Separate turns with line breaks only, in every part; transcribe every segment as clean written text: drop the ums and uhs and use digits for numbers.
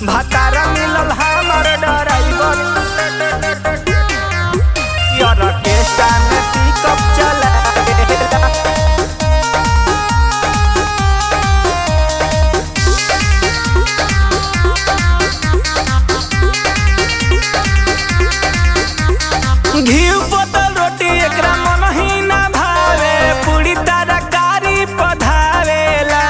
भातारा मिलल हमर ड्राइवर ऑर्केस्ट्रा में पिकअप चलावेला। घी बोतल रोटी एकरा मन ही ना भावे, पूरी तरकारी पधावेला।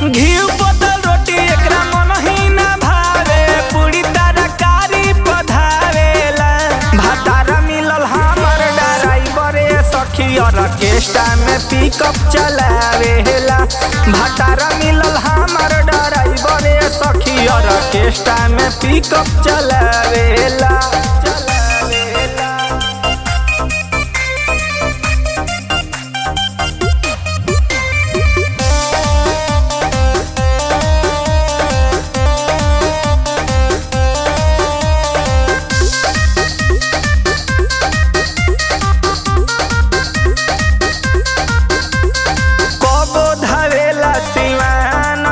घी बोतल रोटी एकरा मन ही ना भावे, पूरी तरकारी पधावेला। भातारा मिलल हमर ड्राइवर सखी ऑर्केस्ट्रा में पिकअप चलावेला। भातारा मिलल हमर ड्राइवर सखी ऑर्केस्ट्रा में पिकअप चलावेला।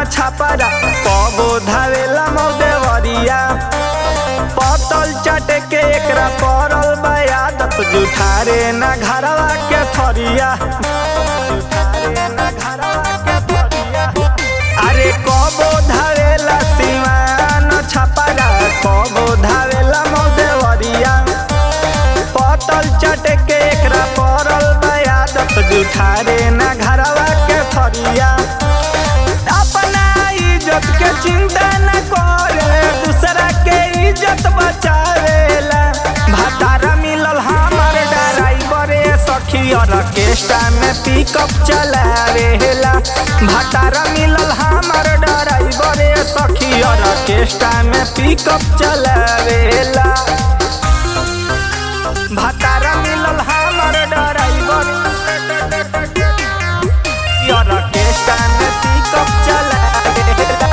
छपरा कबो धावेला मौदेवरिया, पतल चाटे के एकरा पड़ल बा आदत, जुठारे ना घरवा के थरिया। अरे कबो धावेला सिवान छपरा, कबो धावेला मौदेवरिया, पतल चाटे के एकरा पड़ल बा आदत, जुठारे ना घरवा के थरिया। के चिंता न करे, दूसरा के इज्जत बचावेला। भातारा मिलल हमर ड्राइवर सखी ऑर्केस्ट्रा में पिकअप चलावेला। भातारा मिलल हमर ड्राइवर सखी ऑर्केस्ट्रा में पिकअप चलावेला। भातारा मिलल हमर ड्राइवर ऑर्केस्ट्रा में पिकअप चलावेला।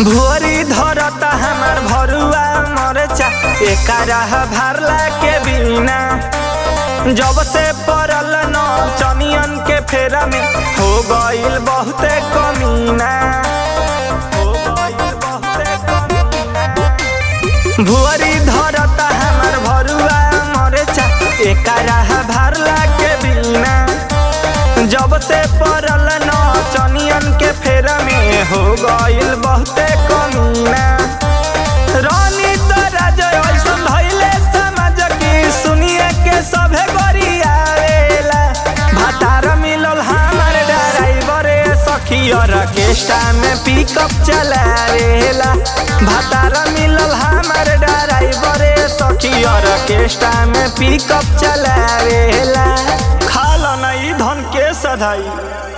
भोरी धरता हमार भरुआ मरचा, एकरा भरला के बिना। जब से पड़ल न चनियन के फेरा में, हो गईल बहुते कमीना। भोरी धरता हमार भरुआ मरचा, एकरा भरला के बिना। जब से पड़ल न चनियन के फेरा में, हो गईल बहुते कमीना। रानी तो राजा ऐसन धैले समाज की, सुनिए के सभे गरियावेला। भातारा मिलल हमर ड्राइवर सखी ऑर्केस्ट्रा में पिकअप चलावेला। भातारा मिलल हमर ड्राइवर सखी ऑर्केस्ट्रा में पिकअप चलावेला। खाला नहीं धन के सधाई।